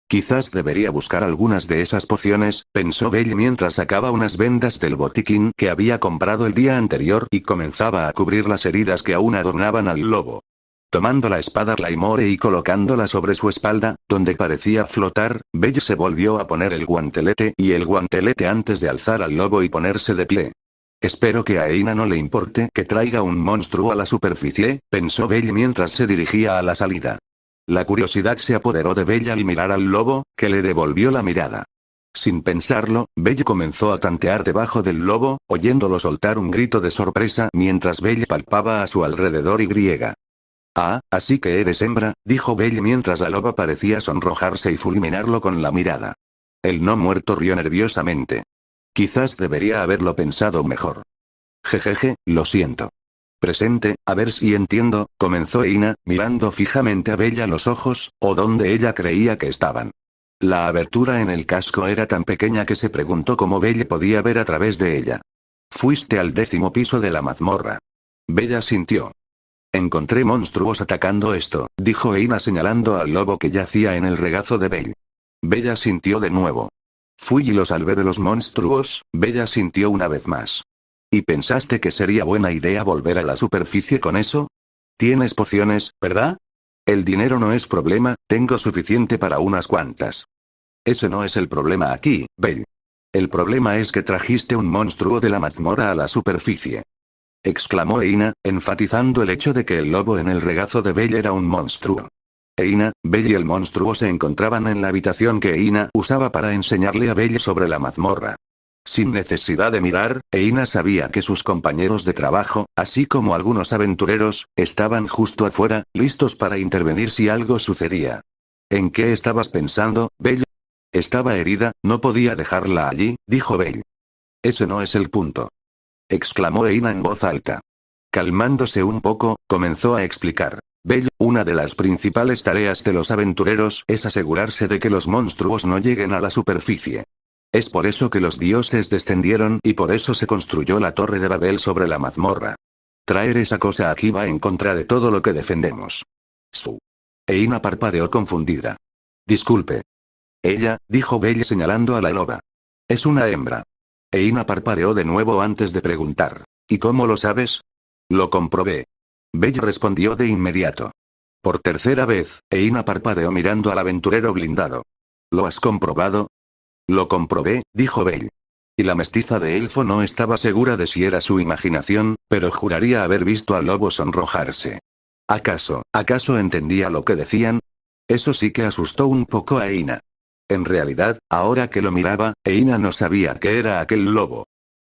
Quizás debería buscar algunas de esas pociones, pensó Belle mientras sacaba unas vendas del botiquín que había comprado el día anterior y comenzaba a cubrir las heridas que aún adornaban al lobo. Tomando la espada Claymore y colocándola sobre su espalda, donde parecía flotar, Belle se volvió a poner el guantelete y el guantelete antes de alzar al lobo y ponerse de pie. «Espero que a Eina no le importe que traiga un monstruo a la superficie», pensó Belle mientras se dirigía a la salida. La curiosidad se apoderó de Belle al mirar al lobo, que le devolvió la mirada. Sin pensarlo, Belle comenzó a tantear debajo del lobo, oyéndolo soltar un grito de sorpresa mientras Belle palpaba a su alrededor y griega. «Ah, así que eres hembra», dijo Belle mientras la loba parecía sonrojarse y fulminarlo con la mirada. El no muerto rió nerviosamente. Quizás debería haberlo pensado mejor. «Jejeje, lo siento». «Presente, a ver si entiendo», comenzó Eina, mirando fijamente a Belle a los ojos, o donde ella creía que estaban. La abertura en el casco era tan pequeña que se preguntó cómo Belle podía ver a través de ella. «Fuiste al 10º piso de la mazmorra». Belle asintió. «Encontré monstruos atacando esto», dijo Eina señalando al lobo que yacía en el regazo de Belle. Belle asintió de nuevo. «Fui y los salvé de los monstruos», Belle asintió una vez más. «¿Y pensaste que sería buena idea volver a la superficie con eso? Tienes pociones, ¿verdad? El dinero no es problema, tengo suficiente para unas cuantas». «Ese no es el problema aquí, Belle. El problema es que trajiste un monstruo de la mazmorra a la superficie», exclamó Eina, enfatizando el hecho de que el lobo en el regazo de Belle era un monstruo. Eina, Belle y el monstruo se encontraban en la habitación que Eina usaba para enseñarle a Belle sobre la mazmorra. Sin necesidad de mirar, Eina sabía que sus compañeros de trabajo, así como algunos aventureros, estaban justo afuera, listos para intervenir si algo sucedía. «¿En qué estabas pensando, Belle?» «Estaba herida, no podía dejarla allí», dijo Belle. «Ese no es el punto», exclamó Eina en voz alta. Calmándose un poco, comenzó a explicar. «Belle, una de las principales tareas de los aventureros es asegurarse de que los monstruos no lleguen a la superficie. Es por eso que los dioses descendieron y por eso se construyó la Torre de Babel sobre la mazmorra. Traer esa cosa aquí va en contra de todo lo que defendemos». «Su». Eina parpadeó confundida. «Disculpe». «Ella», dijo Belle señalando a la loba. «Es una hembra». Eina parpadeó de nuevo antes de preguntar. «¿Y cómo lo sabes?» «Lo comprobé». Belle respondió de inmediato. Por tercera vez, Eina parpadeó mirando al aventurero blindado. «¿Lo has comprobado?» «Lo comprobé», dijo Belle. Y la mestiza de elfo no estaba segura de si era su imaginación, pero juraría haber visto al lobo sonrojarse. ¿Acaso entendía lo que decían? Eso sí que asustó un poco a Eina. En realidad, ahora que lo miraba, Eina no sabía qué era aquel lobo.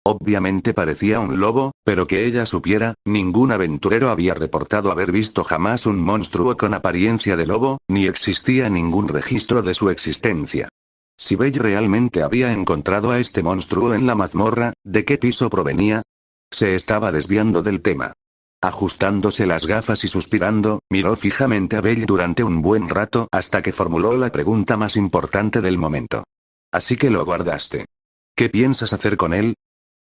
Obviamente parecía un lobo, pero que ella supiera, ningún aventurero había reportado haber visto jamás un monstruo con apariencia de lobo, ni existía ningún registro de su existencia. Si Belle realmente había encontrado a este monstruo en la mazmorra, ¿de qué piso provenía? Se estaba desviando del tema. Ajustándose las gafas y suspirando, miró fijamente a Belle durante un buen rato hasta que formuló la pregunta más importante del momento. Así que lo guardaste. ¿Qué piensas hacer con él?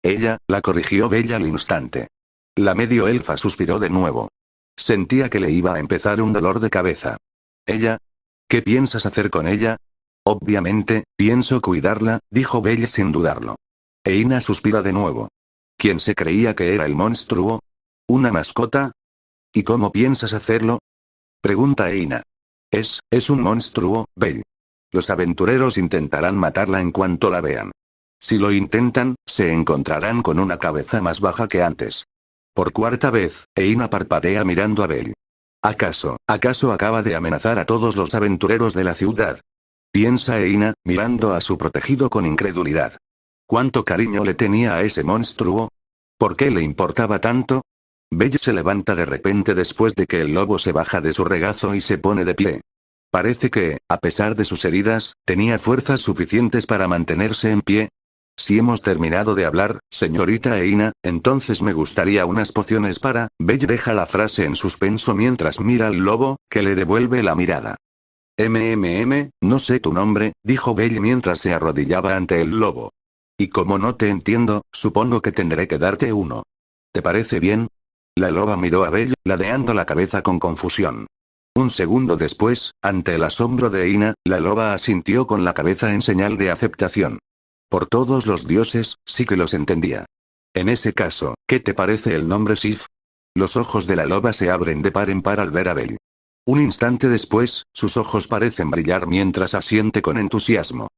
Ella, la corrigió Belle al instante. La medio elfa suspiró de nuevo. Sentía que le iba a empezar un dolor de cabeza. Ella. ¿Qué piensas hacer con ella? Obviamente, pienso cuidarla, dijo Belle sin dudarlo. Eina suspira de nuevo. ¿Quién se creía que era el monstruo? ¿Una mascota? ¿Y cómo piensas hacerlo? Pregunta Eina. Es un monstruo, Belle. Los aventureros intentarán matarla en cuanto la vean. Si lo intentan, se encontrarán con una cabeza más baja que antes. Por cuarta vez, Eina parpadea mirando a Belle. ¿Acaso acaba de amenazar a todos los aventureros de la ciudad? Piensa Eina, mirando a su protegido con incredulidad. ¿Cuánto cariño le tenía a ese monstruo? ¿Por qué le importaba tanto? Belle se levanta de repente después de que el lobo se baja de su regazo y se pone de pie. Parece que, a pesar de sus heridas, tenía fuerzas suficientes para mantenerse en pie. Si hemos terminado de hablar, señorita Eina, entonces me gustaría unas pociones para... Belle deja la frase en suspenso mientras mira al lobo, que le devuelve la mirada. No sé tu nombre, dijo Belle mientras se arrodillaba ante el lobo. Y como no te entiendo, supongo que tendré que darte uno. ¿Te parece bien? La loba miró a Belle, ladeando la cabeza con confusión. Un segundo después, ante el asombro de Eina, la loba asintió con la cabeza en señal de aceptación. Por todos los dioses, sí que los entendía. En ese caso, ¿qué te parece el nombre Sif? Los ojos de la loba se abren de par en par al ver a Belle. Un instante después, sus ojos parecen brillar mientras asiente con entusiasmo.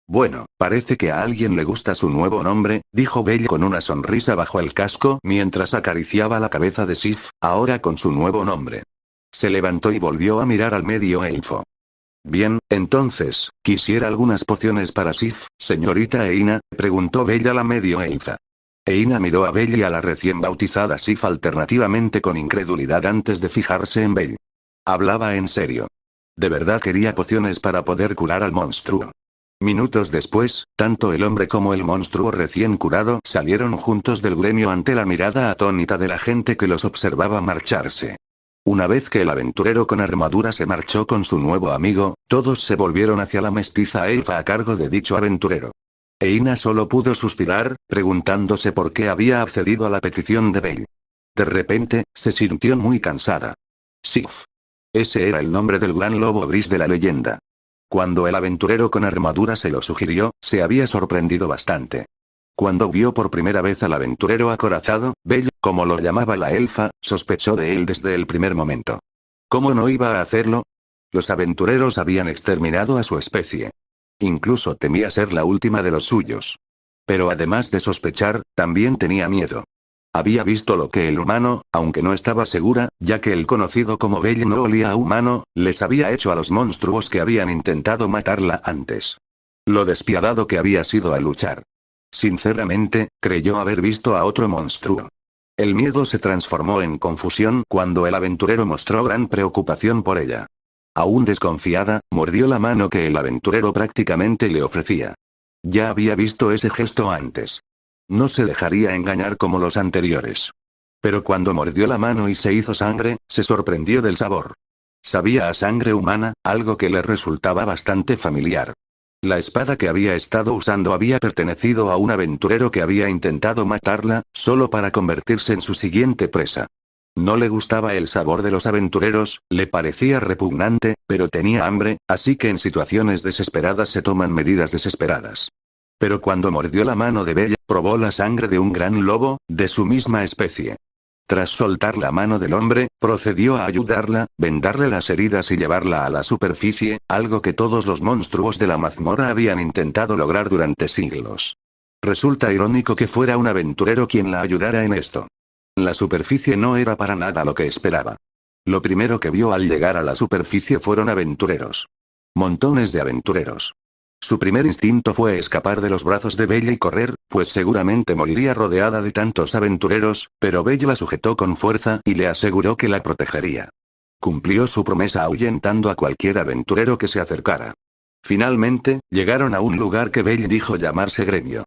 Bueno, parece que a alguien le gusta su nuevo nombre, dijo Belle con una sonrisa bajo el casco mientras acariciaba la cabeza de Sif, ahora con su nuevo nombre. Se levantó y volvió a mirar al medio elfo. Bien, entonces, quisiera algunas pociones para Sif, señorita Eina, preguntó Belle a la medio elfa. Eina miró a Belle y a la recién bautizada Sif alternativamente con incredulidad antes de fijarse en Belle. Hablaba en serio. De verdad quería pociones para poder curar al monstruo. Minutos después, tanto el hombre como el monstruo recién curado salieron juntos del gremio ante la mirada atónita de la gente que los observaba marcharse. Una vez que el aventurero con armadura se marchó con su nuevo amigo, todos se volvieron hacia la mestiza elfa a cargo de dicho aventurero. Eina solo pudo suspirar, preguntándose por qué había accedido a la petición de Belle. De repente, se sintió muy cansada. Sif. Ese era el nombre del gran lobo gris de la leyenda. Cuando el aventurero con armadura se lo sugirió, se había sorprendido bastante. Cuando vio por primera vez al aventurero acorazado, Belle, como lo llamaba la elfa, sospechó de él desde el primer momento. ¿Cómo no iba a hacerlo? Los aventureros habían exterminado a su especie. Incluso temía ser la última de los suyos. Pero además de sospechar, también tenía miedo. Había visto lo que el humano, aunque no estaba segura, ya que el conocido como Belle no olía a humano, les había hecho a los monstruos que habían intentado matarla antes. Lo despiadado que había sido al luchar. Sinceramente, creyó haber visto a otro monstruo. El miedo se transformó en confusión cuando el aventurero mostró gran preocupación por ella. Aún desconfiada, mordió la mano que el aventurero prácticamente le ofrecía. Ya había visto ese gesto antes. No se dejaría engañar como los anteriores. Pero cuando mordió la mano y se hizo sangre, se sorprendió del sabor. Sabía a sangre humana, algo que le resultaba bastante familiar. La espada que había estado usando había pertenecido a un aventurero que había intentado matarla, solo para convertirse en su siguiente presa. No le gustaba el sabor de los aventureros, le parecía repugnante, pero tenía hambre, así que en situaciones desesperadas se toman medidas desesperadas. Pero cuando mordió la mano de Belle, probó la sangre de un gran lobo, de su misma especie. Tras soltar la mano del hombre, procedió a ayudarla, vendarle las heridas y llevarla a la superficie, algo que todos los monstruos de la mazmorra habían intentado lograr durante siglos. Resulta irónico que fuera un aventurero quien la ayudara en esto. La superficie no era para nada lo que esperaba. Lo primero que vio al llegar a la superficie fueron aventureros. Montones de aventureros. Su primer instinto fue escapar de los brazos de Bella y correr, pues seguramente moriría rodeada de tantos aventureros, pero Bella la sujetó con fuerza y le aseguró que la protegería. Cumplió su promesa ahuyentando a cualquier aventurero que se acercara. Finalmente, llegaron a un lugar que Bella dijo llamarse Gremio.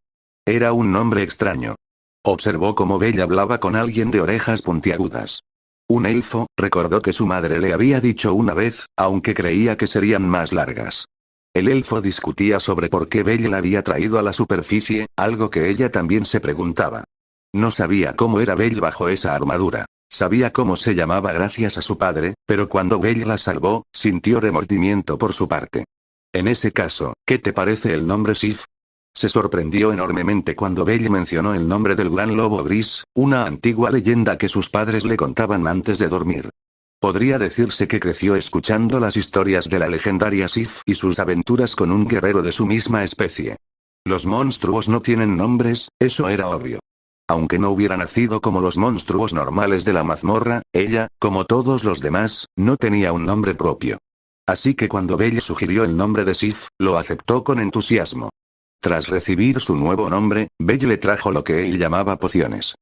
Era un nombre extraño. Observó cómo Bella hablaba con alguien de orejas puntiagudas. Un elfo, recordó que su madre le había dicho una vez, aunque creía que serían más largas. El elfo discutía sobre por qué Bella la había traído a la superficie, algo que ella también se preguntaba. No sabía cómo era Bella bajo esa armadura. Sabía cómo se llamaba gracias a su padre, pero cuando Bella la salvó, sintió remordimiento por su parte. En ese caso, ¿qué te parece el nombre Sif? Se sorprendió enormemente cuando Bella mencionó el nombre del gran lobo gris, una antigua leyenda que sus padres le contaban antes de dormir. Podría decirse que creció escuchando las historias de la legendaria Sif y sus aventuras con un guerrero de su misma especie. Los monstruos no tienen nombres, eso era obvio. Aunque no hubiera nacido como los monstruos normales de la mazmorra, ella, como todos los demás, no tenía un nombre propio. Así que cuando Bella sugirió el nombre de Sif, lo aceptó con entusiasmo. Tras recibir su nuevo nombre, Bella le trajo lo que él llamaba pociones.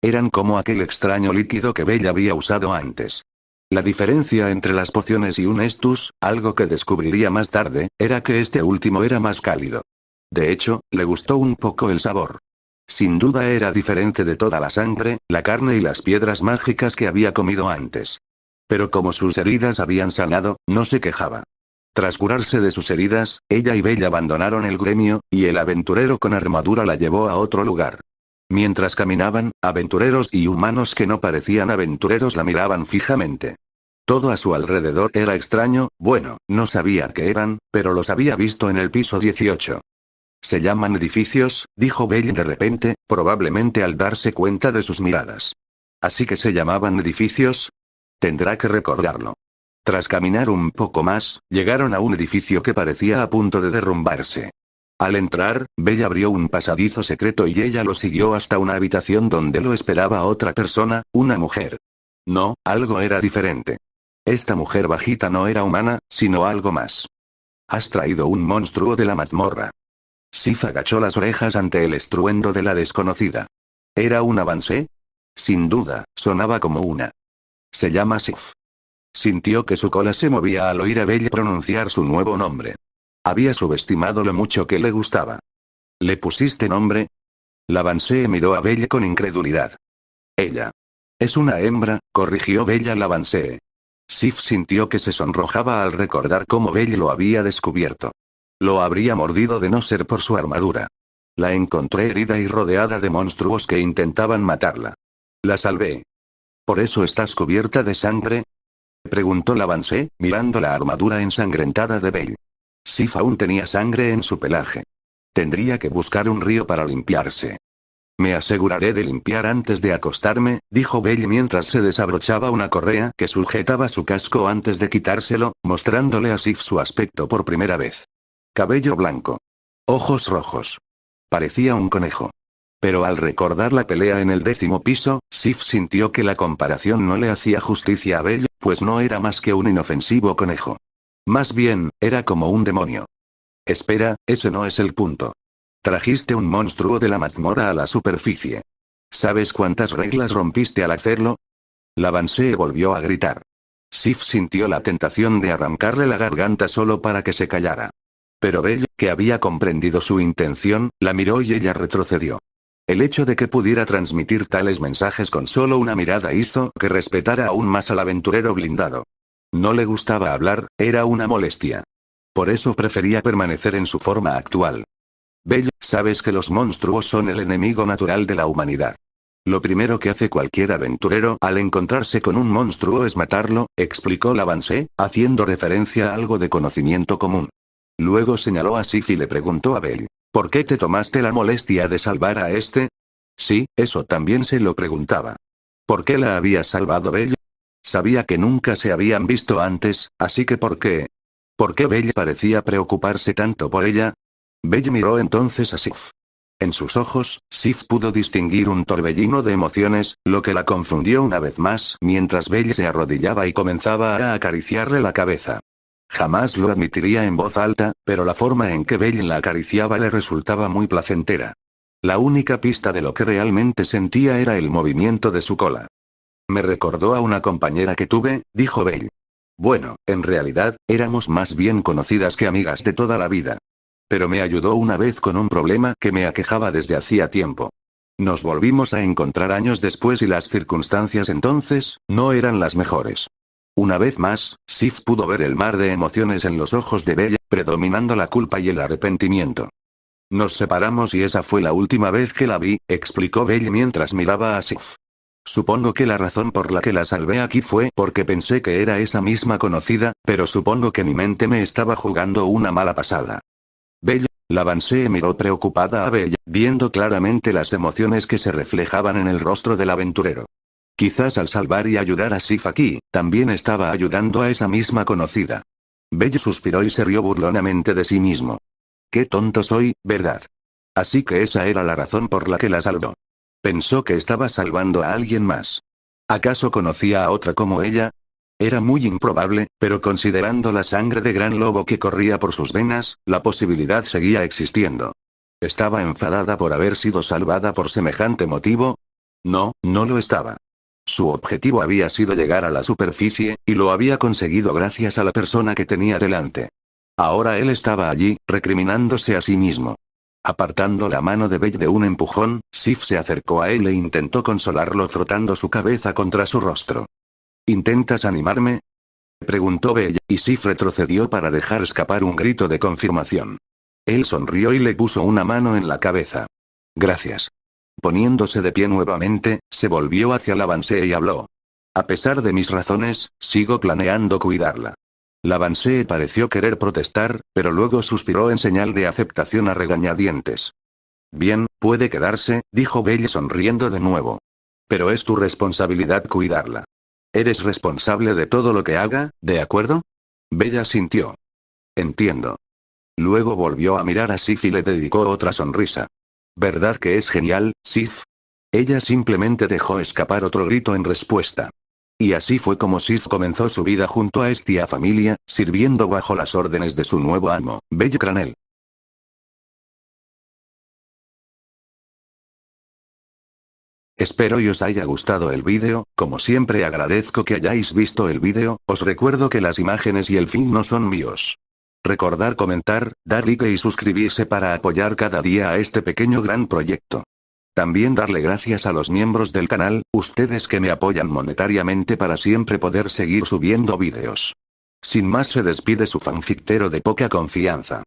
Eran como aquel extraño líquido que Bella había usado antes. La diferencia entre las pociones y un Estus, algo que descubriría más tarde, era que este último era más cálido. De hecho, le gustó un poco el sabor. Sin duda era diferente de toda la sangre, la carne y las piedras mágicas que había comido antes. Pero como sus heridas habían sanado, no se quejaba. Tras curarse de sus heridas, ella y Bella abandonaron el gremio, y el aventurero con armadura la llevó a otro lugar. Mientras caminaban, aventureros y humanos que no parecían aventureros la miraban fijamente. Todo a su alrededor era extraño, bueno, no sabía qué eran, pero los había visto en el piso 18. Se llaman edificios, dijo Bella de repente, probablemente al darse cuenta de sus miradas. ¿Así que se llamaban edificios? Tendrá que recordarlo. Tras caminar un poco más, llegaron a un edificio que parecía a punto de derrumbarse. Al entrar, Bella abrió un pasadizo secreto y ella lo siguió hasta una habitación donde lo esperaba otra persona, una mujer. No, algo era diferente. Esta mujer bajita no era humana, sino algo más. Has traído un monstruo de la mazmorra. Sif agachó las orejas ante el estruendo de la desconocida. ¿Era una Banshee? Sin duda, sonaba como una. Se llama Sif. Sintió que su cola se movía al oír a Bella pronunciar su nuevo nombre. Había subestimado lo mucho que le gustaba. ¿Le pusiste nombre? La Banshee miró a Bella con incredulidad. Ella. Es una hembra, corrigió Bella la Banshee. Sif sintió que se sonrojaba al recordar cómo Bella lo había descubierto. Lo habría mordido de no ser por su armadura. La encontré herida y rodeada de monstruos que intentaban matarla. La salvé. ¿Por eso estás cubierta de sangre? Preguntó la Banshee, mirando la armadura ensangrentada de Bella. Sif aún tenía sangre en su pelaje. Tendría que buscar un río para limpiarse. Me aseguraré de limpiar antes de acostarme, dijo Bella mientras se desabrochaba una correa que sujetaba su casco antes de quitárselo, mostrándole a Sif su aspecto por primera vez. Cabello blanco. Ojos rojos. Parecía un conejo. Pero al recordar la pelea en el 10º piso, Sif sintió que la comparación no le hacía justicia a Bella, pues no era más que un inofensivo conejo. Más bien, era como un demonio. Espera, ese no es el punto. Trajiste un monstruo de la mazmorra a la superficie. ¿Sabes cuántas reglas rompiste al hacerlo? La Banshee volvió a gritar. Sif sintió la tentación de arrancarle la garganta solo para que se callara. Pero Bella, que había comprendido su intención, la miró y ella retrocedió. El hecho de que pudiera transmitir tales mensajes con solo una mirada hizo que respetara aún más al aventurero blindado. No le gustaba hablar, era una molestia. Por eso prefería permanecer en su forma actual. Bella, sabes que los monstruos son el enemigo natural de la humanidad. Lo primero que hace cualquier aventurero al encontrarse con un monstruo es matarlo, explicó la Banshee, haciendo referencia a algo de conocimiento común. Luego señaló a Sif y le preguntó a Bella. ¿Por qué te tomaste la molestia de salvar a este? Sí, eso también se lo preguntaba. ¿Por qué la había salvado Bella? Sabía que nunca se habían visto antes, así que ¿por qué? ¿Por qué Bella parecía preocuparse tanto por ella? Bella miró entonces a Sif. En sus ojos, Sif pudo distinguir un torbellino de emociones, lo que la confundió una vez más mientras Belle se arrodillaba y comenzaba a acariciarle la cabeza. Jamás lo admitiría en voz alta, pero la forma en que Belle la acariciaba le resultaba muy placentera. La única pista de lo que realmente sentía era el movimiento de su cola. Me recordó a una compañera que tuve, dijo Belle. Bueno, en realidad, éramos más bien conocidas que amigas de toda la vida. Pero me ayudó una vez con un problema que me aquejaba desde hacía tiempo. Nos volvimos a encontrar años después y las circunstancias entonces, no eran las mejores. Una vez más, Sif pudo ver el mar de emociones en los ojos de Belle, predominando la culpa y el arrepentimiento. Nos separamos y esa fue la última vez que la vi, explicó Belle mientras miraba a Sif. Supongo que la razón por la que la salvé aquí fue porque pensé que era esa misma conocida, pero supongo que mi mente me estaba jugando una mala pasada. Belle, Lavansee miró preocupada a Belle, viendo claramente las emociones que se reflejaban en el rostro del aventurero. Quizás al salvar y ayudar a Sif aquí, también estaba ayudando a esa misma conocida. Belle suspiró y se rió burlonamente de sí mismo. Qué tonto soy, ¿verdad? Así que esa era la razón por la que la salvó. Pensó que estaba salvando a alguien más. ¿Acaso conocía a otra como ella? Era muy improbable, pero considerando la sangre de Gran Lobo que corría por sus venas, la posibilidad seguía existiendo. ¿Estaba enfadada por haber sido salvada por semejante motivo? No, no lo estaba. Su objetivo había sido llegar a la superficie, y lo había conseguido gracias a la persona que tenía delante. Ahora él estaba allí, recriminándose a sí mismo. Apartando la mano de Belle de un empujón, Sif se acercó a él e intentó consolarlo frotando su cabeza contra su rostro. ¿Intentas animarme?, preguntó Belle, y Sif retrocedió para dejar escapar un grito de confirmación. Él sonrió y le puso una mano en la cabeza. Gracias. Poniéndose de pie nuevamente, se volvió hacia Lavansee y habló. A pesar de mis razones, sigo planeando cuidarla. Lavansee pareció querer protestar, pero luego suspiró en señal de aceptación a regañadientes. Bien, puede quedarse, dijo Belle sonriendo de nuevo. Pero es tu responsabilidad cuidarla. Eres responsable de todo lo que haga, ¿de acuerdo? Belle asintió. Entiendo. Luego volvió a mirar a Sif y le dedicó otra sonrisa. ¿Verdad que es genial, Sif? Ella simplemente dejó escapar otro grito en respuesta. Y así fue como Sif comenzó su vida junto a esta familia, sirviendo bajo las órdenes de su nuevo amo, Belle Cranel. Espero y os haya gustado el vídeo, como siempre agradezco que hayáis visto el vídeo, os recuerdo que las imágenes y el fin no son míos. Recordar comentar, dar like y suscribirse para apoyar cada día a este pequeño gran proyecto. También darle gracias a los miembros del canal, ustedes que me apoyan monetariamente para siempre poder seguir subiendo vídeos. Sin más se despide su fanfictero de poca confianza.